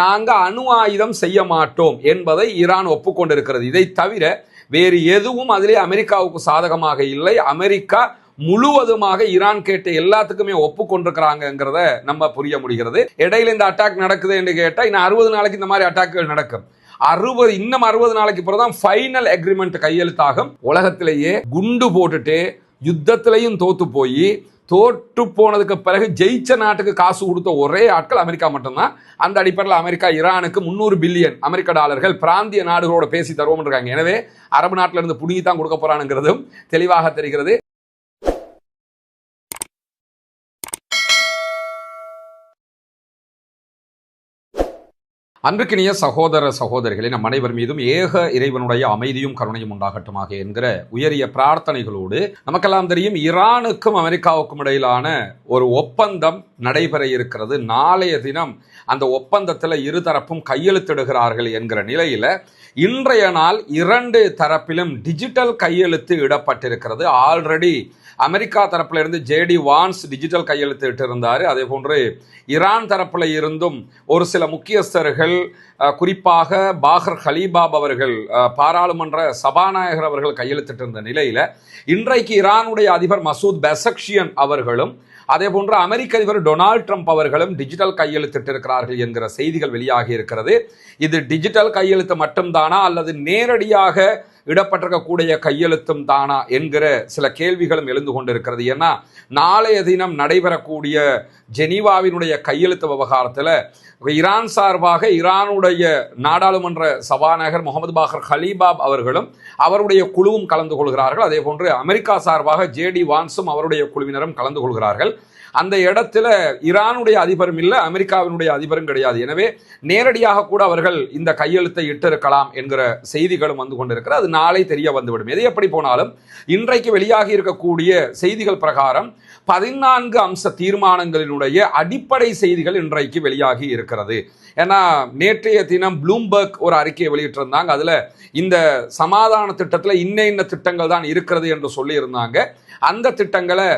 நாங்கள் அணு ஆயுதம் செய்ய மாட்டோம் என்பதை ஈரான் ஒப்புக்கொண்டிருக்கிறது. இதை தவிர வேறு எதுவும் அதிலே அமெரிக்காவுக்கு சாதகமாக இல்லை. அமெரிக்கா முழுவதுமாக ஈரான் கேட்ட எல்லாத்துக்குமே ஒப்புக்கொண்டிருக்கிறாங்கிறத நம்ம புரிய முடிகிறது. இடையில இந்த அட்டாக் நடக்குது என்று கேட்டால் இன்னும் 60 நாளைக்கு இந்த மாதிரி அட்டாக்குகள் நடக்கும். இன்னும் 60 நாளைக்கு பிறகுதான் ஃபைனல் அக்ரிமெண்ட் கையெழுத்தாகும். உலகத்திலேயே குண்டு போட்டுட்டு யுத்தத்திலையும் தோற்று போனதுக்கு பிறகு ஜெயிச்ச நாட்டுக்கு காசு கொடுத்த ஒரே ஆட்கள் அமெரிக்கா மட்டும்தான். அந்த அடிப்படையில் அமெரிக்கா ஈரானுக்கு 300 பில்லியன் அமெரிக்க டாலர்கள் பிராந்திய நாடுகளோட பேசி தருவோம் இருக்காங்க. எனவே அரபு நாட்டில இருந்து புடுங்கி தான் கொடுக்க போறானுங்கிறதும் தெளிவாக தெரிகிறது. அன்றுக்கினிய சகோதர சகோதரிகளை நம் அனைவர் மீதும் ஏக இறைவனுடைய அமைதியும் கருணையும் உண்டாகட்டுமாக என்கிற உயரிய பிரார்த்தனைகளோடு, நமக்கெல்லாம் தெரியும் ஈரானுக்கும் அமெரிக்காவுக்கும் இடையிலான ஒரு ஒப்பந்தம் நடைபெற இருக்கிறது. நாளைய தினம் அந்த ஒப்பந்தத்தில் இருதரப்பும் கையெழுத்திடுகிறார்கள் என்கிற நிலையில இன்றைய நாள் 2 தரப்பிலும் டிஜிட்டல் கையெழுத்து இடப்பட்டிருக்கிறது. ஆல்ரெடி அமெரிக்கா தரப்புல இருந்து ஜேடி வான்ஸ் டிஜிட்டல் கையெழுத்து இட்டிருந்தார். அதே போன்று ஈரான் தரப்புல இருந்தும் ஒரு சில முக்கியஸ்தர்கள், குறிப்பாக பாகர் ஹலீபாப் அவர்கள், பாராளுமன்ற சபாநாயகர் அவர்கள் கையெழுத்திட்டிருந்த நிலையில இன்றைக்கு ஈரானுடைய அதிபர் மசூத் பெசக்ஷியன் அவர்களும் அதே போன்று அமெரிக்க அதிபர் டொனால்ட் ட்ரம்ப் அவர்களும் டிஜிட்டல் கையெழுத்திட்டிருக்கிறார்கள் என்கிற செய்திகள் வெளியாகி இருக்கிறது. இது டிஜிட்டல் கையெழுத்து மட்டும்தானா அல்லது நேரடியாக இடப்பட்டிருக்கக்கூடிய கையெழுத்தும் தானா என்கிற சில கேள்விகளும் எழுந்து கொண்டிருக்கிறது. ஏன்னா நாளைய தினம் நடைபெறக்கூடிய ஜெனீவாவினுடைய கையெழுத்து விவகாரத்தில் ஈரான் சார்பாக ஈரானுடைய நாடாளுமன்ற சபாநாயகர் முகமது பாகர் ஹலீபாப் அவர்களும் அவருடைய குழுவும் கலந்து கொள்கிறார்கள். அதே போன்று அமெரிக்கா சார்பாக ஜேடி வான்ஸும் அவருடைய குழுவினரும் கலந்து கொள்கிறார்கள். அந்த இடத்துல ஈரானுடைய அதிபரும் இல்லை, அமெரிக்காவினுடைய அதிபரும் கிடையாது. எனவே நேரடியாக கூட அவர்கள் இந்த கையெழுத்தை இட்டிருக்கலாம் என்கிற செய்திகளும் வந்து கொண்டிருக்கிறது. அது நாளை தெரிய வந்துவிடும். எது எப்படி போனாலும் இன்றைக்கு வெளியாகி இருக்கக்கூடிய செய்திகள் பிரகாரம் 14 அம்ச தீர்மானங்களினுடைய அடிப்படை செய்திகள் இன்றைக்கு வெளியாகி இருக்கிறது. ஏன்னா நேற்றைய தினம் ப்ளூம்பர்க் ஒரு அறிக்கையை வெளியிட்டிருந்தாங்க. அதில் இந்த சமாதான திட்டத்தில் இன்ன திட்டங்கள் தான் இருக்கிறது என்று சொல்லியிருந்தாங்க. அந்த திட்டங்களை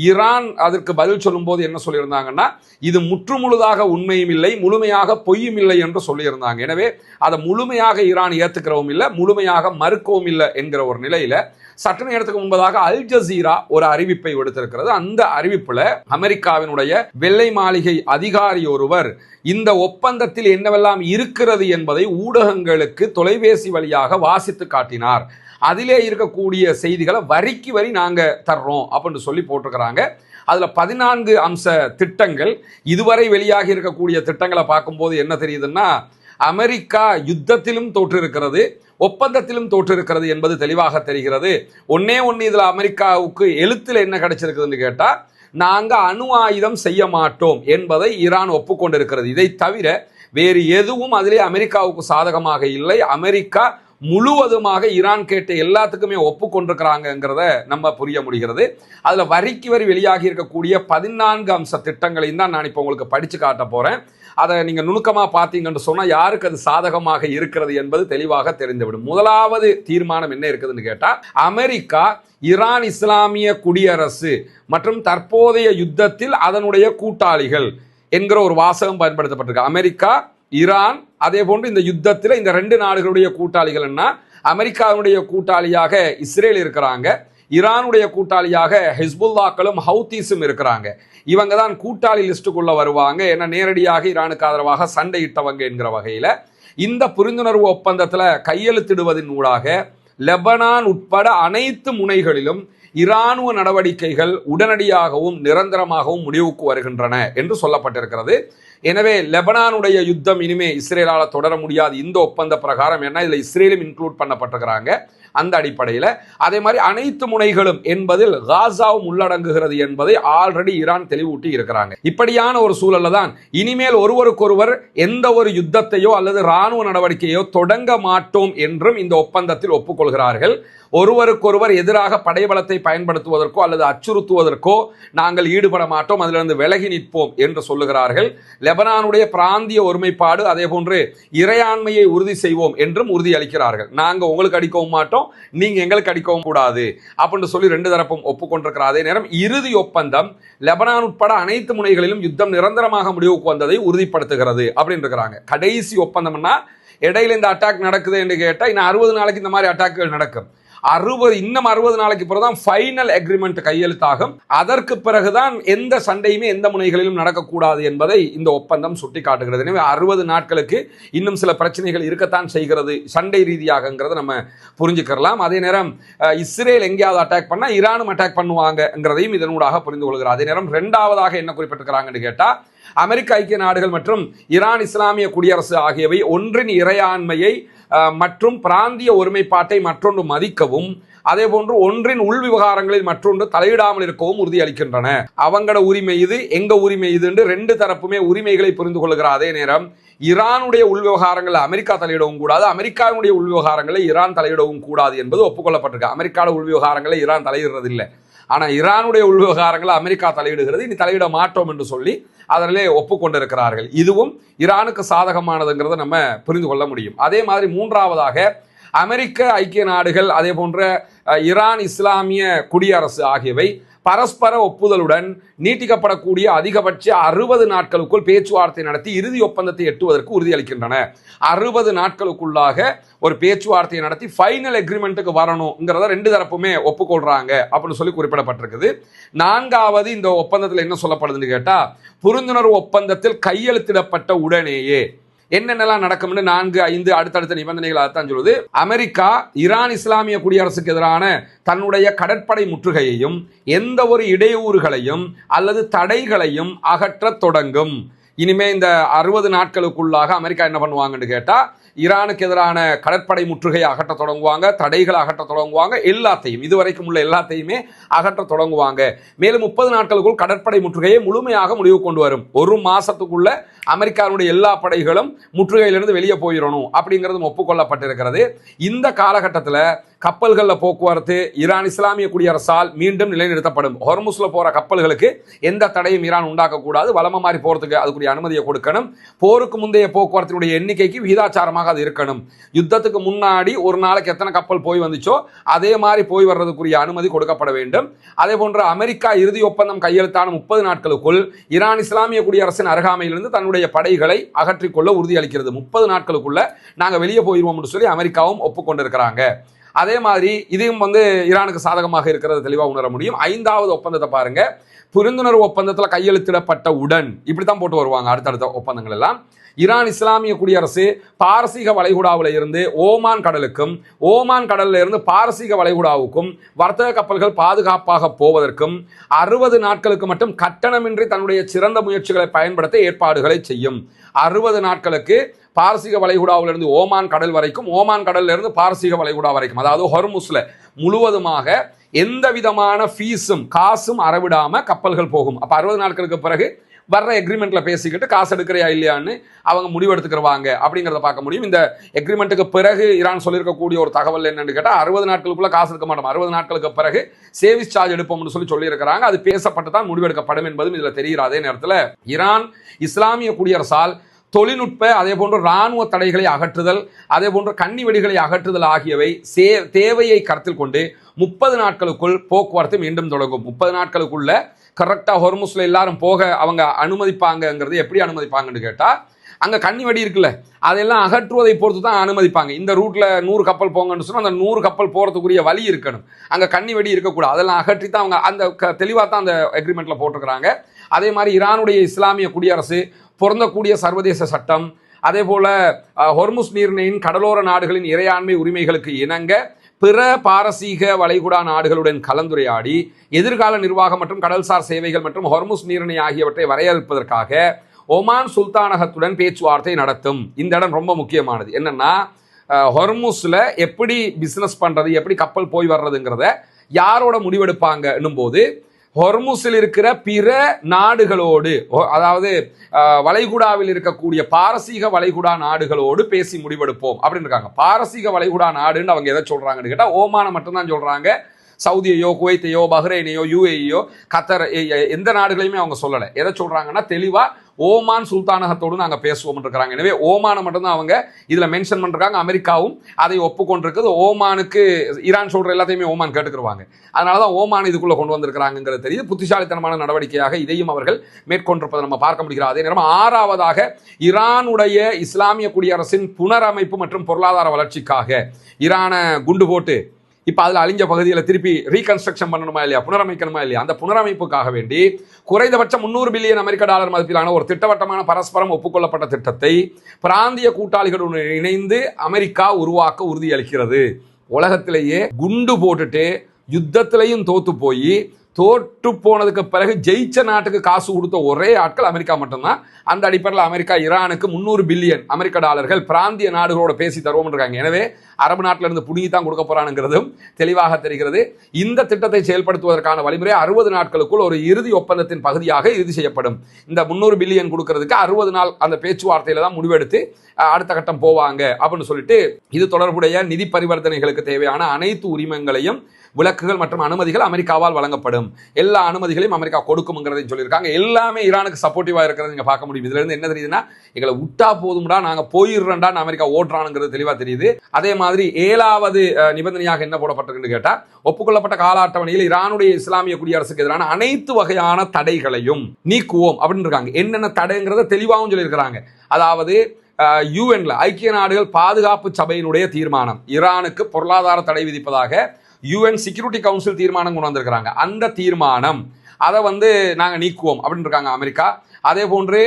ஈரான் அதற்கு பதில் சொல்லும் போது என்ன சொல்லியிருந்தாங்கன்னா, இது முற்றுமுழுதாக உண்மையும் இல்லை, முழுமையாக பொய்யும் இல்லை என்று சொல்லியிருந்தாங்க. எனவே அதை முழுமையாக ஈரான் ஏற்றுக்கிறவும் இல்லை, முழுமையாக மறுக்கவும் இல்லை என்கிற ஒரு நிலையில சற்று நேரத்துக்கு முன்பதாக அல் ஜசீரா ஒரு அறிவிப்பை விடுத்திருக்கிறது. அந்த அறிவிப்புல அமெரிக்காவினுடைய வெள்ளை மாளிகை அதிகாரி ஒருவர் இந்த ஒப்பந்தத்தில் என்னவெல்லாம் இருக்கிறது என்பதை ஊடகங்களுக்கு தொலைபேசி வழியாக வாசித்து காட்டினார். அதிலே இருக்கக்கூடிய செய்திகளை வரிக்கு வரி நாங்க தர்றோம் அப்படின்னு சொல்லி போட்டிருக்கிறாங்க. அதுல 14 அம்ச திட்டங்கள். இதுவரை வெளியாகி இருக்கக்கூடிய திட்டங்களை பார்க்கும்போது என்ன தெரியுதுன்னா, அமெரிக்கா யுத்தத்திலும் தோற்றிருக்கிறது, ஒப்பந்தத்திலும் தோற்றிருக்கிறது என்பது தெளிவாக தெரிகிறது. ஒன்னே இதுல அமெரிக்காவுக்கு எழுத்துல என்ன கிடைச்சிருக்குதுன்னு கேட்டா, நாங்க அணு ஆயுதம் செய்ய மாட்டோம் என்பதை ஈரான் ஒப்புக்கொண்டிருக்கிறது. இதை தவிர வேறு எதுவும் அதிலே அமெரிக்காவுக்கு சாதகமாக இல்லை. அமெரிக்கா முழுவதுமாக ஈரான் கேட்ட எல்லாத்துக்குமே ஒப்புக்கொண்டிருக்கிறாங்கிறத நம்ம புரிய முடிகிறது. அதுல வரிக்கு வரி வெளியாகி இருக்கக்கூடிய 14 அம்ச திட்டங்களையும் தான் நான் இப்போ உங்களுக்கு படிச்சு காட்ட போறேன். அதை நீங்க நுணுக்கமா பார்த்தீங்கன்னு சொன்னா யாருக்கு அது சாதகமாக இருக்கிறது என்பது தெளிவாக தெரிந்துவிடும். முதலாவது தீர்மானம் என்ன இருக்குதுன்னு கேட்டா, அமெரிக்கா ஈரான் இஸ்லாமிய குடியரசு மற்றும் தற்போதைய யுத்தத்தில் அதனுடைய கூட்டாளிகள் என்கிற ஒரு வாசகம் பயன்படுத்தப்பட்டிருக்கு. அமெரிக்கா, ஈரான், அதே போன்று இந்த யுத்தத்தில் இந்த 2 நாடுகளுடைய கூட்டாளிகள் என்ன, அமெரிக்காவுடைய கூட்டாளியாக இஸ்ரேல் இருக்கிறாங்க, ஈரானுடைய கூட்டாளியாக ஹிஸ்புல்லாக்களும் ஹவுத்தீஸும் இருக்கிறாங்க. இவங்க தான் கூட்டாளி லிஸ்டுக்குள்ள வருவாங்க. ஏன்னா நேரடியாக ஈரானுக்கு ஆதரவாக சண்டையிட்டவங்க என்கிற வகையில இந்த புரிந்துணர்வு ஒப்பந்தத்தில் கையெழுத்திடுவதன் ஊடாக லெபனான் உட்பட அனைத்து முனைகளிலும் இராணுவ நடவடிக்கைகள் உடனடியாகவும் நிரந்தரமாகவும் முடிவுக்கு வருகின்றன என்று சொல்லப்பட்டிருக்கிறது. எனவே லெபனானுடைய யுத்தம் இனிமே இஸ்ரேலால தொடர முடியாது இந்த ஒப்பந்த பிரகாரம். ஏன்னா இதுல இஸ்ரேலும் இன்க்ளூட் பண்ணப்பட்டிருக்கிறாங்க. அந்த அடிப்படையில் அதே மாதிரி அனைத்து முனைகளும் என்பதில் காசாவும் உள்ளடங்குகிறது என்பதை ஆல்ரெடி ஈரான் தெளிவூட்டி இருக்கிறாங்க. இப்படியான ஒரு சூழல்ல தான் இனிமேல் ஒருவருக்கொருவர் எந்த ஒரு யுத்தத்தையோ அல்லது இராணுவ நடவடிக்கையோ தொடங்க மாட்டோம் என்றும் இந்த ஒப்பந்தத்தில் ஒப்புக்கொள்கிறார்கள். ஒருவருக்கொருவர் எதிராக படைபலத்தை பயன்படுத்துவதற்கோ அல்லது அச்சுறுத்துவதற்கோ நாங்கள் ஈடுபட மாட்டோம், அதிலிருந்து விலகி நிற்போம் என்று சொல்லுகிறார்கள். லெபனானுடைய பிராந்திய ஒருமைப்பாடு அதே போன்று இறையாண்மையை உறுதி செய்வோம் என்றும் உறுதி அளிக்கிறார்கள். நாங்க உங்களுக்கு அடிக்கவும் மாட்டோம், நீங்க எங்களுக்கு அடிக்கவும் கூடாது அப்படின்னு சொல்லி ரெண்டு தரப்பும் ஒப்புக்கொண்டிருக்கிற அதே நேரம் இறுதி ஒப்பந்தம் லெபனான் உட்பட அனைத்து முனைகளிலும் யுத்தம் நிரந்தரமாக முடிவுக்கு வந்ததை உறுதிப்படுத்துகிறது அப்படின்னு இருக்கிறாங்க. கடைசி ஒப்பந்தம்னா இடையில இந்த அட்டாக் நடக்குது என்று கேட்டா இன்னும் 60 நாளைக்கு இந்த மாதிரி அட்டாக்குகள் நடக்கும். 60 நாளைக்கு பிறகுதான் ஃபைனல் அக்ரிமெண்ட் கையெழுத்தாகும். அதற்கு பிறகுதான் எந்த சண்டையுமே எந்த முனைகளிலும் நடக்கக்கூடாது என்பதை இந்த ஒப்பந்தம் சுட்டி காட்டுகிறது. எனவே 60 நாட்களுக்கு இன்னும் சில பிரச்சனைகள் இருக்கத்தான் செய்கிறது சண்டை ரீதியாகங்கிறத நம்ம புரிஞ்சுக்கலாம். அதே நேரம் இஸ்ரேல் எங்கேயாவது அட்டாக் பண்ணா ஈரானும் அட்டாக் பண்ணுவாங்கிறதையும் இதனூடாக புரிந்து கொள்கிறார். அதே நேரம் இரண்டாவதாக என்ன குறிப்பிட்டிருக்கிறாங்கன்னு கேட்டா, அமெரிக்க ஐக்கிய நாடுகள் மற்றும் ஈரான் இஸ்லாமிய குடியரசு ஆகியவை ஒன்றின் இறையாண்மையை மற்றும் பிராந்திய ஒருமைப்பாட்டை மற்றொன்று மதிக்கவும் அதே போன்று ஒன்றின் உள் விவகாரங்களில் மற்றொன்று தலையிடாமல் இருக்கவும் உறுதியளிக்கின்றன. அவங்களோட உரிமை இது, எங்க உரிமை இது என்று ரெண்டு தரப்புமே உரிமைகளை புரிந்து கொள்கிற அதே நேரம் ஈரானுடைய உள் விவகாரங்களில் அமெரிக்கா தலையிடவும் கூடாது, அமெரிக்காவுடைய உள் விவகாரங்களில் ஈரான் தலையிடவும் கூடாது என்பது ஒப்புக்கொள்ளப்பட்டிருக்கு. அமெரிக்காவோட உள் விவகாரங்களில் ஈரான் தலையிடுறது இல்லை, ஆனால் ஈரானுடைய உள் விவகாரங்களை அமெரிக்கா தலையிடுகிறது, இனி தலையிட மாட்டோம் என்று சொல்லி அதிலே ஒப்புக்கொண்டிருக்கிறார்கள். இதுவும் ஈரானுக்கு சாதகமானதுங்கிறத நம்ம புரிந்து கொள்ள முடியும். அதே மாதிரி மூன்றாவதாக அமெரிக்க ஐக்கிய நாடுகள் அதே போன்ற ஈரான் இஸ்லாமிய குடியரசு ஆகியவை பரஸ்பர ஒப்புதலுடன் நீட்டிக்கப்படக்கூடிய அதிகபட்ச 60 நாட்களுக்குள் பேச்சுவார்த்தை நடத்தி இறுதி ஒப்பந்தத்தை எட்டுவதற்கு உறுதியளிக்கின்றன. 60 நாட்களுக்குள்ளாக ஒரு பேச்சுவார்த்தையை நடத்தி ஃபைனல் அக்ரிமெண்ட்டுக்கு வரணுங்கிறத ரெண்டு தரப்புமே ஒப்புக்கொள்றாங்க அப்படின்னு சொல்லி குறிப்பிடப்பட்டிருக்குது. நான்காவது இந்த ஒப்பந்தத்தில் என்ன சொல்லப்படுதுன்னு கேட்டா, புரிந்துணர்வு ஒப்பந்தத்தில் கையெழுத்திடப்பட்ட உடனேயே என்னென்னலாம் நடக்கும்னு 4, 5 அடுத்தடுத்த நிபந்தனைகள் அதைத்தான் சொல்லுது. அமெரிக்கா ஈரான் இஸ்லாமிய குடியரசுக்கு எதிரான தன்னுடைய கடற்படை முற்றுகையையும் எந்த ஒரு இடையூறுகளையும் அல்லது தடைகளையும் அகற்ற தொடங்கும். இனிமே இந்த 60 நாட்களுக்குள்ளாக அமெரிக்கா என்ன பண்ணுவாங்கன்னு கேட்டா, ஈரானுக்கு எதிரான கடற்படை முற்றுகையை அகற்ற தொடங்குவாங்க, தடைகளை அகற்ற தொடங்குவாங்க, எல்லாத்தையும் இதுவரைக்கும் உள்ள எல்லாத்தையுமே அகற்ற தொடங்குவாங்க. மேலும் 30 நாட்களுக்குள் கடற்படை முற்றுகையை முழுமையாக முடிவு கொண்டு வரும். ஒரு மாசத்துக்குள்ள அமெரிக்காவுடைய எல்லா படைகளும் முற்றுகையிலிருந்து வெளியே போயிடணும் அப்படிங்கிறது ஒப்புக்கொள்ளப்பட்டிருக்கிறது. இந்த காலகட்டத்தில் கப்பல்களில் போக்குவரத்து ஈரான் இஸ்லாமிய குடியரசால் மீண்டும் நிலைநிறுத்தப்படும். ஹொர்முஸ்ல போற கப்பல்களுக்கு எந்த தடையும் ஈரான் உண்டாக்கக்கூடாது, வலம மாதிரி போறதுக்கு அதுக்குரிய அனுமதியை கொடுக்கணும். போருக்கு முந்தைய போக்குவரத்தினுடைய எண்ணிக்கைக்கு விகிதாச்சாரமாக அது இருக்கணும். யுத்தத்துக்கு முன்னாடி ஒரு நாளைக்கு எத்தனை கப்பல் போய் வந்துச்சோ அதே மாதிரி போய் வர்றதுக்குரிய அனுமதி கொடுக்கப்பட வேண்டும். அதே போன்று அமெரிக்கா இறுதி ஒப்பந்தம் கையெழுத்தான 30 நாட்களுக்குள் ஈரான் இஸ்லாமிய குடியரசின் அருகாமையிலிருந்து தன்னுடைய படைகளை அகற்றிக்கொள்ள உறுதியளிக்கிறது. 30 நாட்களுக்குள்ள நாங்க வெளியே போயிடுவோம் சொல்லி அமெரிக்காவும் ஒப்புக்கொண்டிருக்கிறாங்க. அதே மாதிரி இதையும் ஈரானுக்கு சாதகமாக இருக்கிறது தெளிவாக உணர முடியும். 5வது ஒப்பந்தத்தை பாருங்க. புரிந்துணர்வு ஒப்பந்தத்தில் கையெழுத்திடப்பட்ட உடன் இப்படித்தான் போட்டு வருவாங்க அடுத்தடுத்த ஒப்பந்தங்கள் எல்லாம். ஈரான் இஸ்லாமிய குடியரசு பாரசீக வளைகுடாவில் இருந்து ஓமான் கடலுக்கும் ஓமான் கடலில் இருந்து பாரசீக வளைகுடாவுக்கும் வர்த்தக கப்பல்கள் பாதுகாப்பாக போவதற்கும் 60 நாட்களுக்கு மட்டும் கட்டணமின்றி தன்னுடைய சிறந்த முயற்சிகளை பயன்படுத்த ஏற்பாடுகளை செய்யும். 60 நாட்களுக்கு பாரசீக வளைகுடாவிலிருந்து ஓமான் கடல் வரைக்கும், ஓமான் கடல்ல இருந்து பாரசீக வளைகுடா வரைக்கும், அதாவது ஹொர்முஸ்ல முழுவதுமாக எந்த விதமான ஃபீஸும் காசும் அறவிடாம கப்பல்கள் போகும். அப்ப 60 நாட்களுக்கு பிறகு வர்ற எக்ரிமெண்ட்ல பேசிக்கிட்டு காசு எடுக்கிறியா இல்லையான்னு அவங்க முடிவெடுத்துக்கிறவாங்க அப்படிங்கிறத பார்க்க முடியும். இந்த எக்ரிமெண்ட்டுக்கு பிறகு ஈரான் சொல்லியிருக்கக்கூடிய ஒரு தகவல் என்னன்னு கேட்டால், 60 நாட்களுக்குள்ள காசு எடுக்க மாட்டோம், 60 நாட்களுக்கு பிறகு சேவிஸ் சார்ஜ் எடுப்போம்னு சொல்லியிருக்கிறாங்க. அது பேசப்பட்டு தான் முடிவெடுக்கப்படும் என்பதும் இதுல தெரிகிற அதே நேரத்தில் ஈரான் இஸ்லாமிய குடியரசால் தொழில்நுட்ப அதே போன்று இராணுவ தடைகளை அகற்றுதல் அதே போன்று கன்னி வெடிகளை அகற்றுதல் ஆகியவை தேவையை கருத்தில் கொண்டு 30 நாட்களுக்குள் போக்குவரத்து மீண்டும் தொடங்கும். 30 நாட்களுக்குள்ள கரெக்டா ஹொர்முஸ்ல எல்லாரும் போக அவங்க அனுமதிப்பாங்கிறது எப்படி அனுமதிப்பாங்கன்னு கேட்டா, அங்க கன்னி வெடி இருக்குல்ல அதெல்லாம் அகற்றுவதை பொறுத்து தான் அனுமதிப்பாங்க. இந்த ரூட்ல 100 கப்பல் போங்கன்னு சொன்னா அந்த 100 கப்பல் போறதுக்குரிய வழி இருக்கணும், அங்க கன்னி வெடி இருக்கக்கூடாது. அதெல்லாம் அகற்றி தான் அவங்க அந்த தெளிவாக தான் அந்த அக்ரிமெண்ட்ல போட்டிருக்கிறாங்க. அதே மாதிரி ஈரானுடைய இஸ்லாமிய குடியரசு பொருந்தக்கூடிய சர்வதேச சட்டம் அதே போல ஹொர்முஸ் நீரிணையின் கடலோர நாடுகளின் இறையாண்மை உரிமைகளுக்கு இணங்க பிற பாரசீக வளைகுடா நாடுகளுடன் கலந்துரையாடி எதிர்கால நிர்வாகம் மற்றும் கடல்சார் சேவைகள் மற்றும் ஹொர்முஸ் நீரிணை ஆகியவற்றை வரையறுப்பதற்காக ஒமான் சுல்தானகத்துடன் பேச்சுவார்த்தை நடத்தும். இந்த இடம் ரொம்ப முக்கியமானது. என்னன்னா, ஹொர்முஸ்ல எப்படி பிசினஸ் பண்றது, எப்படி கப்பல் போய் வர்றதுங்கிறத யாரோட முடிவெடுப்பாங்க போது ஹொர்முஸில் இருக்கிற பிற நாடுகளோடு, அதாவது வளைகுடாவில் இருக்கக்கூடிய பாரசீக வளைகுடா நாடுகளோடு பேசி முடிவெடுப்போம் அப்படின்னு இருக்காங்க. பாரசீக வளைகுடா நாடுன்னு அவங்க எதை சொல்றாங்கன்னு கேட்டா ஓமான மட்டும்தான் சொல்றாங்க. சவுதியையோ, குவைத்தையோ, பஹ்ரைனையோ, யுஏஇயோ, கத்தர், எந்த நாடுகளையுமே அவங்க சொல்லலை. எதை சொல்றாங்கன்னா தெளிவா ஓமான் சுல்தானகத்தோடு நாங்கள் பேசுவோம் இருக்கிறாங்க. எனவே ஓமானை மட்டும்தான் அவங்க இதுல மென்ஷன் பண்றாங்க. அமெரிக்காவும் அதை ஒப்புக்கொண்டிருக்குது. ஓமானுக்கு ஈரான் சொல்ற எல்லாத்தையுமே ஓமான் கேட்டுக்குருவாங்க. அதனாலதான் ஓமான் இதுக்குள்ள கொண்டு வந்திருக்கிறாங்கிறது தெரியுது. புத்திசாலித்தனமான நடவடிக்கையாக இதையும் அவர்கள் மேற்கொண்டிருப்பதை நம்ம பார்க்க முடிகிறது. அதே நேரம் 6வதாக ஈரானுடைய இஸ்லாமிய குடியரசின் புனரமைப்பு மற்றும் பொருளாதார வளர்ச்சிக்காக ஈரானை குண்டு போட்டு இப்போ அதில் அழிஞ்ச பகுதியில் திருப்பி ரீகன்ஸ்ட்ரக்ஷன் பண்ணணுமா இல்லையா, புனரமைக்கணுமா இல்லையா, அந்த புனரமைப்புக்காக வேண்டி குறைந்தபட்சம் 300 பில்லியன் அமெரிக்க டாலர் மதிப்பிலான ஒரு திட்டவட்டமான பரஸ்பரம் ஒப்புக்கொள்ளப்பட்ட திட்டத்தை பிராந்திய கூட்டாளிகளுடன் இணைந்து அமெரிக்கா உருவாக்க உறுதியளிக்கிறது. உலகத்திலேயே குண்டு போட்டுட்டு யுத்தத்திலையும் தோத்து போய் தோற்று போனதுக்கு பிறகு ஜெயிச்ச நாட்டுக்கு காசு கொடுத்த ஒரே ஆட்கள் அமெரிக்கா மட்டும்தான். அந்த அடிப்படையில் அமெரிக்கா ஈரானுக்கு 300 பில்லியன் அமெரிக்க டாலர்கள் பிராந்திய நாடுகளோட பேசி தருவோம் இருக்காங்க. எனவே அரபு நாட்டில இருந்து புடுங்கி தான் கொடுக்க போறானுங்கிறதும் தெளிவாக தெரிகிறது. இந்த திட்டத்தை செயல்படுத்துவதற்கான வழிமுறை 60 நாட்களுக்குள் ஒரு இறுதி ஒப்பந்தத்தின் பகுதியாக இறுதி செய்யப்படும். இந்த 300 பில்லியன் கொடுக்கறதுக்கு 60 நாள் அந்த பேச்சுவார்த்தையில தான் முடிவெடுத்து அடுத்த கட்டம் போவாங்க அப்படின்னு சொல்லிட்டு இது தொடர்புடைய நிதி பரிவர்த்தனைகளுக்கு தேவையான அனைத்து உரிமங்களையும் விலக்குகள் மற்றும் அனுமதிகள் அமெரிக்காவால் வழங்கப்படும். எல்லா அனுமதிகளையும் அமெரிக்கா கொடுக்கும்ங்கிறதை சொல்லியிருக்காங்க. எல்லாமே ஈரானுக்கு சப்போர்ட்டிவா இருக்கிறது நீங்க பார்க்க முடியும். இதுல இருந்து என்ன தெரியுதுன்னா, எங்களை விட்டா போதும்டா, நாங்க போயிடுறோம்டா அமெரிக்கா ஓட்டுறானுங்கிறது தெளிவா தெரியுது. அதே மாதிரி 7வது நிபந்தனையாக என்ன போடப்பட்டிருக்குன்னு கேட்டா, ஒப்புக்கொள்ளப்பட்ட கால அட்டவணையில் ஈரானுடைய இஸ்லாமிய குடியரசுக்கு எதிரான அனைத்து வகையான தடைகளையும் நீக்குவோம் அப்படின்னு இருக்காங்க. என்னென்ன தடைங்கிறத தெளிவாகவும் சொல்லியிருக்கிறாங்க. அதாவது யுஎன்ல ஐக்கிய நாடுகள் பாதுகாப்பு சபையினுடைய தீர்மானம் ஈரானுக்கு பொருளாதார தடை விதிப்பதாக யுஎன் செக்யூரிட்டி கவுன்சில் தீர்மானம் கொண்டு வந்திருக்கிறாங்க. அந்த தீர்மானம் அதை நாங்க நீக்குவோம் அப்படின்னு இருக்காங்க அமெரிக்கா. அதே போன்று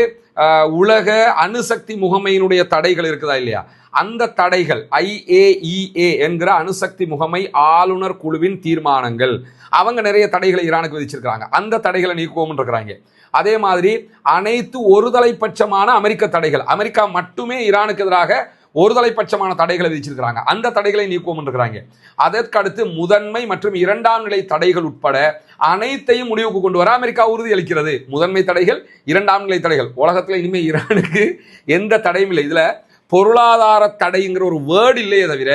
உலக அணுசக்தி முகமையினுடைய தடைகள் இருக்குதா இல்லையா, அந்த தடைகள் IAEA என்கிற அணுசக்தி முகமை ஆளுநர் குழுவின் தீர்மானங்கள், அவங்க நிறைய தடைகளை ஈரானுக்கு விதிச்சிருக்கிறாங்க. அந்த தடைகளை நீக்குவோம் இருக்கிறாங்க. அதே மாதிரி அனைத்து ஒருதலைப்பட்சமான அமெரிக்க தடைகள், அமெரிக்கா மட்டுமே ஈரானுக்கு எதிராக ஒருதலைப்பட்சமான தடைகளை விதிச்சிருக்கிறாங்க. அந்த தடைகளை நீக்குவோம் இருக்கிறாங்க. அதற்கடுத்து முதன்மை மற்றும் 2ஆம் நிலை தடைகள் உட்பட அனைத்தையும் முடிவுக்கு கொண்டு வர அமெரிக்கா உறுதியளிக்கிறது. முதன்மை தடைகள், 2ஆம் நிலை தடைகள். உலகத்தில் இனிமேல் ஈரானுக்கு எந்த தடையும் இல்லை. இதுல பொருளாதார தடைங்கிற ஒரு வேர்டு இல்லையே தவிர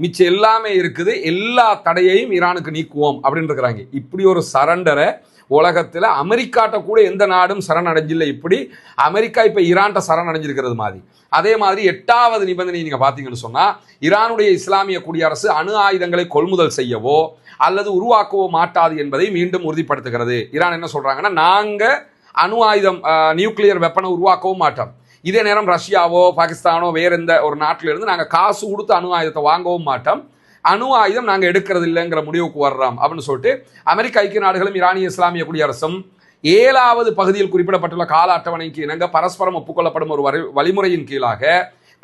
மிச்சம் எல்லாமே இருக்குது. எல்லா தடையையும் ஈரானுக்கு நீக்குவோம் அப்படின்னு இருக்கிறாங்க. இப்படி ஒரு சரண்டரை உலகத்தில் அமெரிக்காட்ட கூட எந்த நாடும் சரணடைஞ்சில்லை. இப்படி அமெரிக்கா இப்ப ஈரான்ட்ட சரணடைஞ்சிருக்கிறது மாதிரி. அதே மாதிரி 8வது நிபந்தனை நீங்க பாத்தீங்கன்னு சொன்னா, ஈரானுடைய இஸ்லாமிய குடியரசு அணு ஆயுதங்களை கொள்முதல் செய்யவோ அல்லது உருவாக்கவோ மாட்டாது என்பதை மீண்டும் உறுதிப்படுத்துகிறது. ஈரான் என்ன சொல்றாங்கன்னா, நாங்க அணு ஆயுதம் நியூக்ளியர் வெப்பனை உருவாக்கவும் மாட்டோம். இதே நேரம் ரஷ்யாவோ பாகிஸ்தானோ வேற எந்த ஒரு நாட்டில இருந்து நாங்க காசு கொடுத்து அணு ஆயுதத்தை வாங்கவும் மாட்டோம். அணு ஆயுதம் நாங்கள் எடுக்கிறது இல்லைங்கிற முடிவுக்கு வர்றோம் அப்படின்னு சொல்லிட்டு அமெரிக்க ஐக்கிய நாடுகளும் ஈரானிய இஸ்லாமிய குடியரசும் 7வது பகுதியில் குறிப்பிடப்பட்டுள்ள கால அட்டவணைக்கு இணங்க பரஸ்பரம் ஒப்புக்கொள்ளப்படும் ஒரு வழிமுறையின் கீழாக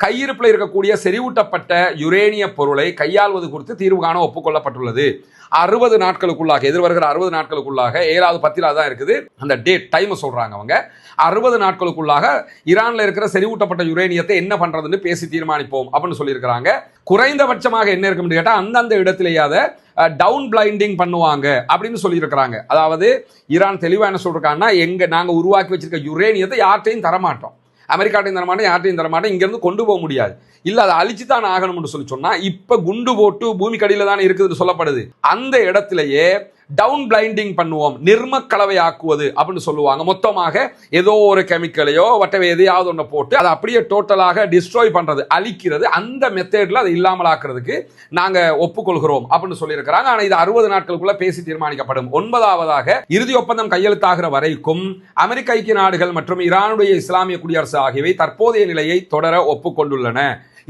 கையிருப்பில் இருக்கக்கூடிய செறிவூட்டப்பட்ட யுரேனிய பொருளை கையாள்வது குறித்து தீர்வு காண ஒப்புக்கொள்ளப்பட்டுள்ளது. 60 நாட்களுக்குள்ளாக, எதிர்வருகிற 60 நாட்களுக்குள்ளாக, 7வது 10 தான் இருக்குது அந்த டேட், டைம் சொல்றாங்க அவங்க. 60 நாட்களுக்குள்ளாக ஈரான்ல இருக்கிற செறிவூட்டப்பட்ட யுரேனியத்தை என்ன பண்றதுன்னு பேசி தீர்மானிப்போம் அப்படின்னு சொல்லியிருக்கிறாங்க. குறைந்தபட்சமாக என்ன இருக்குன்னு கேட்டா, அந்தந்த இடத்திலேயே அதை டவுன் பிளைண்டிங் பண்ணுவாங்க அப்படின்னு சொல்லியிருக்கிறாங்க. அதாவது ஈரான் தெளிவா என்ன சொல்றாங்கன்னா, நாங்க உருவாக்கி வச்சிருக்க யுரேனியத்தை யார்ட்டையும் தரமாட்டோம், அமெரிக்காட்டையும் தரமாட்டோம், யார்ட்டையும் தரமாட்டோம், இங்கிருந்து கொண்டு போக முடியாது, இல்ல அதை அழிச்சு தான் ஆகணும்னு சொல்லி சொன்னா, இப்ப குண்டு போட்டு பூமி கடியில தானே இருக்குதுன்னு சொல்லப்படுது. அந்த இடத்திலேயே டவுன் பிளைண்டிங் பண்ணுவோம், நிர்மக்கலவை ஆக்குவது அப்படின்னு சொல்லுவாங்க. மொத்தமாக ஏதோ ஒரு கெமிக்கலையோ எதையாவது ஒன்று போட்டு அதை அப்படியே டோட்டலாக டிஸ்ட்ராய் பண்றது, அழிக்கிறது. அந்த மெத்தட்ல அதை இல்லாமல் ஆக்குறதுக்கு நாங்க ஒப்புக்கொள்கிறோம் அப்படின்னு சொல்லியிருக்கிறாங்க. ஆனா இது 60 நாட்களுக்குள்ள பேசி தீர்மானிக்கப்படும். 9வதாக இறுதி ஒப்பந்தம் கையெழுத்தாகிற வரைக்கும் அமெரிக்க ஐக்கிய நாடுகள் மற்றும் ஈரானுடைய இஸ்லாமிய குடியரசு ஆகியவை தற்போதைய நிலையை தொடர ஒப்புக்கொண்டுள்ளன.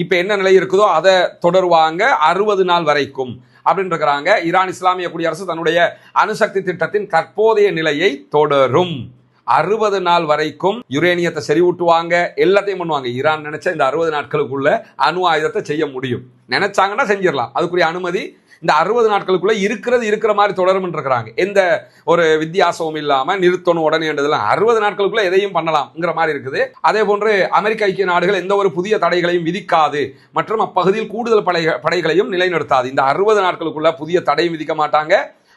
இப்ப என்ன நிலை இருக்குதோ அதை தொடருவாங்க 60 நாள் வரைக்கும் அப்படின்னு இருக்கிறாங்க. ஈரான் இஸ்லாமிய குடியரசு தன்னுடைய அணுசக்தி திட்டத்தின் தற்போதைய நிலையை தொடரும். 60 நாள் வரைக்கும் யுரேனியத்தை செறிவூட்டுவாங்க, எல்லாத்தையும் பண்ணுவாங்க. ஈரான் நினைச்சா இந்த 60 நாட்களுக்குள்ள அணு ஆயுதத்தை செய்ய முடியும், நினைச்சாங்கன்னா செஞ்சிடலாம். அதுக்குரிய அனுமதி இந்த 60 நாட்களுக்குள்ள இருக்கிற மாதிரி தொடரும் இருக்கிறாங்க. எந்த ஒரு வித்தியாசமும் இல்லாம நிறுத்தணும் உடனே 60 நாட்களுக்குள்ள எதையும் பண்ணலாம்ங்கிற மாதிரி இருக்குது. அதே போன்று அமெரிக்க ஐக்கிய நாடுகள் எந்த ஒரு புதிய தடைகளையும் விதிக்காது மற்றும் அப்பகுதியில் கூடுதல் படைகளையும் நிலைநிறுத்தாது. இந்த 60 நாட்களுக்குள்ள புதிய தடையும் விதிக்க மாட்டாங்க,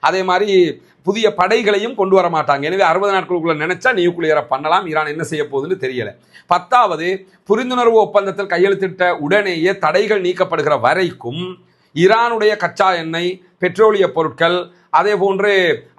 அதே மாதிரி புதிய படைகளையும் கொண்டு வர மாட்டாங்க. எனவே 60 நாட்களுக்குள்ள நினைச்சா நியூக்ளியரை பண்ணலாம். ஈரான் என்ன செய்ய போகுதுன்னு தெரியல. 10வது, புரிந்துணர்வு ஒப்பந்தத்தில் கையெழுத்திட்ட உடனேயே தடைகள் நீக்கப்படுகிற வரைக்கும் ஈரானுடைய கச்சா எண்ணெய், பெட்ரோலிய பொருட்கள், அதே போன்று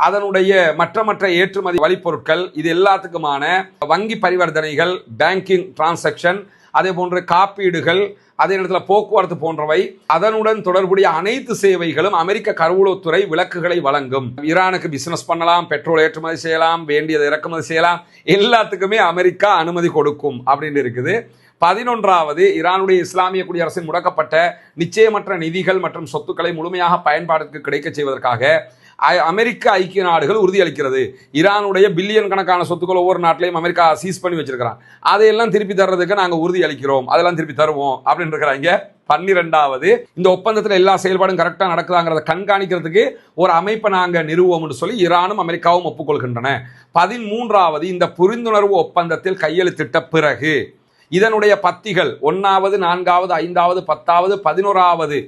அதனுடைய மற்ற ஏற்றுமதி வழிப்பொருட்கள், இது எல்லாத்துக்குமான வங்கி பரிவர்த்தனைகள், பேங்கிங் டிரான்சாக்ஷன், அதே போன்று காப்பீடுகள், அதே நேரத்தில் போக்குவரத்து போன்றவை, அதனுடன் தொடர்புடைய அனைத்து சேவைகளும் அமெரிக்க கருவூலத்துறை விலக்குகளை வழங்கும். ஈரானுக்கு பிசினஸ் பண்ணலாம், பெட்ரோல் ஏற்றுமதி செய்யலாம், வேண்டியதை இறக்குமதி செய்யலாம், எல்லாத்துக்குமே அமெரிக்கா அனுமதி கொடுக்கும் அப்படின்னு இருக்குது. 11வது, ஈரானுடைய இஸ்லாமிய குடியரசின் முடக்கப்பட்ட நிச்சயமற்ற நிதிகள் மற்றும் சொத்துக்களை முழுமையாக பயன்பாட்டிற்கு கிடைக்க செய்வதற்காக அமெரிக்க ஐக்கிய நாடுகள் உறுதியளிக்கிறது. ஈரானுடைய பில்லியன் கணக்கான சொத்துக்கள் ஒவ்வொரு நாட்டிலையும் அமெரிக்கா சீஸ் பண்ணி வச்சிருக்கிறான். அதையெல்லாம் திருப்பி தர்றதுக்கு நாங்கள் உறுதி அளிக்கிறோம், அதெல்லாம் திருப்பி தருவோம் அப்படின்னு இருக்கிறாங்க. 12வது, இந்த ஒப்பந்தத்தில் எல்லா செயல்பாடும் கரெக்டாக நடக்குதாங்கிறத கண்காணிக்கிறதுக்கு ஒரு அமைப்பை நாங்கள் நிறுவோம்னு சொல்லி ஈரானும் அமெரிக்காவும் ஒப்புக்கொள்கின்றன. 13வது, இந்த புரிந்துணர்வு ஒப்பந்தத்தில் கையெழுத்திட்ட பிறகு இதனுடைய பத்திகள் 1வது, 4வது, 5வது, 10வது, 11வது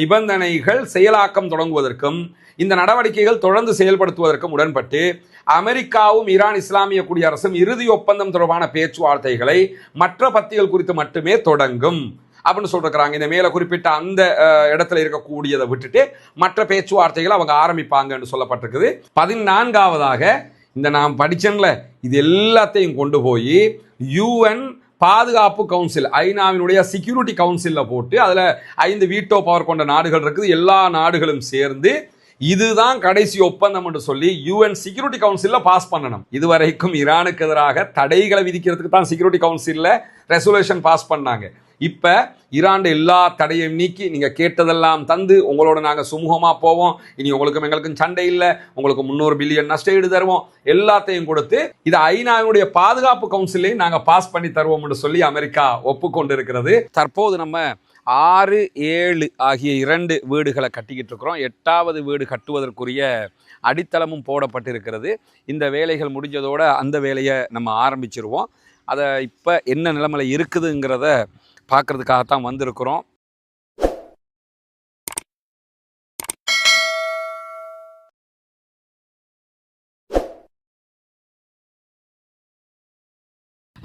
நிபந்தனைகள் செயலாக்கம் தொடங்குவதற்கும் இந்த நடவடிக்கைகள் தொடர்ந்து செயல்படுத்துவதற்கும் உடன்பட்டு அமெரிக்காவும் ஈரான் இஸ்லாமிய குடியரசும் இறுதி ஒப்பந்தம் தொடர்பான பேச்சுவார்த்தைகளை மற்ற பத்திகள் குறித்து மட்டுமே தொடங்கும் அப்படின்னு சொல்றாங்க. இந்த மேல குறிப்பிட்ட அந்த இடத்துல இருக்கக்கூடியதை விட்டுட்டு மற்ற பேச்சுவார்த்தைகளை அவங்க ஆரம்பிப்பாங்கன்னு சொல்லப்பட்டிருக்குது. 14வதாக, இந்த நான் படிச்சேன்ல, இது எல்லாத்தையும் கொண்டு போய் UN பாதுகாப்பு கவுன்சில், ஐநாவினுடைய செக்யூரிட்டி கவுன்சிலில் போட்டு அதில் 5 வீட்டோ பவர் கொண்ட நாடுகள் இருக்குது. எல்லா நாடுகளும் சேர்ந்து இதுதான் கடைசி ஒப்பந்தம் என்று சொல்லி UN செக்யூரிட்டி கவுன்சிலில் பாஸ் பண்ணணும். இதுவரைக்கும் ஈரானுக்கு எதிராக தடைகளை விதிக்கிறதுக்கு தான் செக்யூரிட்டி கவுன்சிலில் ரெசல்யூஷன் பாஸ் பண்ணாங்க. இப்போ ஈரான் எல்லா தடையும் நீக்கி நீங்கள் கேட்டதெல்லாம் தந்து உங்களோட நாங்கள் சுமூகமாக போவோம், இனி உங்களுக்கும் எங்களுக்கும் சண்டை இல்லை, உங்களுக்கு 300 பில்லியன் நஷ்டஈடு தருவோம், எல்லாத்தையும் கொடுத்து இதை ஐநாவினுடைய பாதுகாப்பு கவுன்சிலையும் நாங்கள் பாஸ் பண்ணி தருவோம் என்று சொல்லி அமெரிக்கா ஒப்புக்கொண்டு இருக்கிறது. தற்போது நம்ம 6, 7 ஆகிய 2 வீடுகளை கட்டிக்கிட்டு இருக்கிறோம். 8வது வீடு கட்டுவதற்குரிய அடித்தளமும் போடப்பட்டிருக்கிறது. இந்த வேலைகள் முடிஞ்சதோட அந்த வேலையை நம்ம ஆரம்பிச்சிருவோம். அதை இப்போ என்ன நிலைமையில் இருக்குதுங்கிறத பார்க்கறதுக்காகத்தான் வந்திருக்கிறோம்.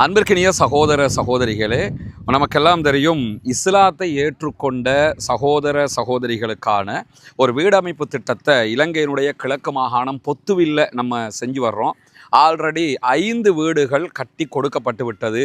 அன்பிற்கினிய சகோதர சகோதரிகளே, நமக்கெல்லாம் தெரியும், இஸ்லாத்தை ஏற்றுக்கொண்ட சகோதர சகோதரிகளுக்கான ஒரு வீடமைப்பு திட்டத்தை இலங்கையினுடைய கிழக்கு மாகாணம் பொத்துவில்ல நம்ம செஞ்சு வர்றோம். ஆல்ரெடி 5 வீடுகள் கட்டி கொடுக்கப்பட்டு விட்டது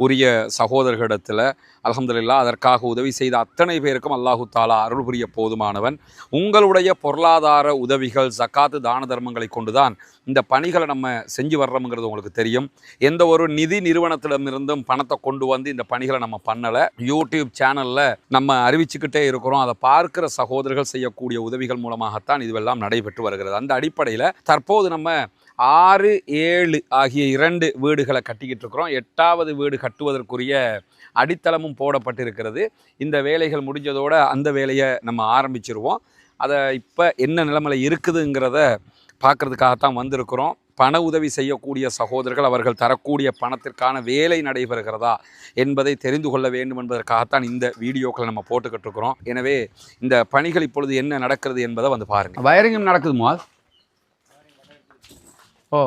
உரிய சகோதரர்களிடத்தில். அல்ஹம்துலில்லாஹ், அதற்காக உதவி செய்த அத்தனை பேருக்கும் அல்லாஹு தாலா அருள் புரிய போதுமானவன். உங்களுடைய பொருளாதார உதவிகள், ஜக்காத்து, தான தர்மங்களை கொண்டுதான் இந்த பணிகளை நம்ம செஞ்சு வர்றோம்ங்கிறது உங்களுக்கு தெரியும். எந்த ஒரு நிதி நிறுவனத்திடமிருந்தும் பணத்தை கொண்டு வந்து இந்த பணிகளை நம்ம பண்ணலை. யூடியூப் சேனலில் நம்ம அறிவிச்சுக்கிட்டே இருக்கிறோம். அதை பார்க்கிற சகோதரர்கள் செய்யக்கூடிய உதவிகள் மூலமாகத்தான் இதுவெல்லாம் நடைபெற்று வருகிறது. அந்த அடிப்படையில் தற்போது நம்ம 6, 7 ஆகிய 2 வீடுகளை கட்டிக்கிட்டு இருக்கிறோம். 8வது வீடு கட்டுவதற்குரிய அடித்தளமும் போடப்பட்டிருக்கிறது. இந்த வேலைகள் முடிஞ்சதோட அந்த வேலையை நம்ம ஆரம்பிச்சிருவோம். அதை இப்போ என்ன நிலைமையில் இருக்குதுங்கிறத பார்க்கறதுக்காகத்தான் வந்திருக்கிறோம். பண உதவி செய்யக்கூடிய சகோதரர்கள் அவர்கள் தரக்கூடிய பணத்திற்கான வேலை நடைபெறுகிறதா என்பதை தெரிந்து கொள்ள வேண்டும் என்பதற்காகத்தான் இந்த வீடியோக்களை நம்ம போட்டுக்கிட்டு இருக்கிறோம். எனவே இந்த பணிகள் இப்பொழுது என்ன நடக்கிறது என்பதை வந்து பாருங்கள். வயரிங்கும் நடக்குதுமா? ஓ,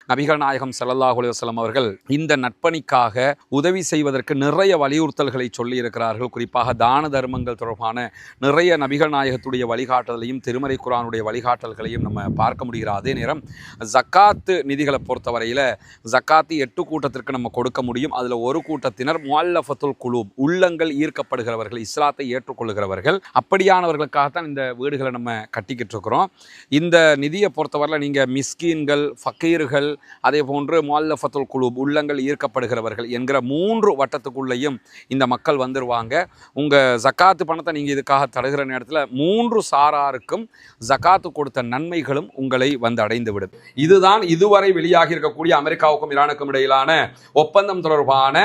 நபிகள் நாயகம் ஸல்லல்லாஹு அலைஹி வஸல்லம் அவர்கள் இந்த நட்பணிக்காக உதவி செய்வதற்கு நிறைய வலியுறுத்தல்களை சொல்லி இருக்கிறார்கள். குறிப்பாக தான தர்மங்கள் தொடர்பான நிறைய நபிகள் நாயகத்துடைய வழிகாட்டலையும் திருமறை குர்ஆனுடைய வழிகாட்டல்களையும் நம்ம பார்க்க முடிகிறது. அதே நேரம் ஜக்காத்து நிதிகளை பொறுத்தவரையில் ஜக்காத்து 8 கூட்டத்திற்கு நம்ம கொடுக்க முடியும். அதில் ஒரு கூட்டத்தினர் முஅல்லஃபத்துல் குலூப், உள்ளங்கள் ஈர்க்கப்படுகிறவர்கள், இஸ்லாத்தை ஏற்றுக்கொள்கிறவர்கள். அப்படியானவர்களுக்காகத்தான் இந்த வீடுகளை நம்ம கட்டிக்கிட்டு இருக்கிறோம். இந்த நிதியை பொறுத்தவரையில் நீங்கள் மிஸ்கீன்கள், ஃபக்கீர்கள், அதே போன்று முஅல்லஃபத்துல் குலூப், உள்ளங்கள் ஈர்க்கப்படுகிறவர்கள் என்கிற 3 வட்டத்துக்குள்ளேயும் இந்த மக்கள் வந்துருவாங்க. உங்கள் ஜக்காத்து பணத்தை நீங்கள் இதுக்காக தருகிற நேரத்தில் 3 சாராருக்கும் ஜக்காத்து கொடுத்த நன்மைகளும் உங்களை வந்து அடைந்து விடும். இதுதான் இதுவரை வெளியாகி இருக்கக்கூடிய அமெரிக்காவுக்கும் ஈரானுக்கும் இடையிலான ஒப்பந்தம் தொடர்பான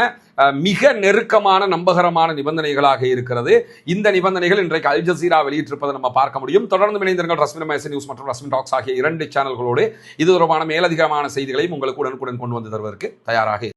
மிக நெருக்கமான நம்பகரமான நிபந்தனைகளாக இருக்கிறது. இந்த நிபந்தனைகள் இன்றைக்கு அல் ஜசீரா வெளியிட்டிருப்பதை நம்ம பார்க்க முடியும். தொடர்ந்து இணைந்திருங்கள் ரஸ்மின் மேசன் நியூஸ் மற்றும் ரஸ்மின் டாக்ஸ் ஆகிய 2 சேனல்களோடு இது தொடர்பான மேலதிகமான செய்திகளையும் உங்களுக்கு உடனுக்குடன் கொண்டு வந்து தருவதற்கு தயாராக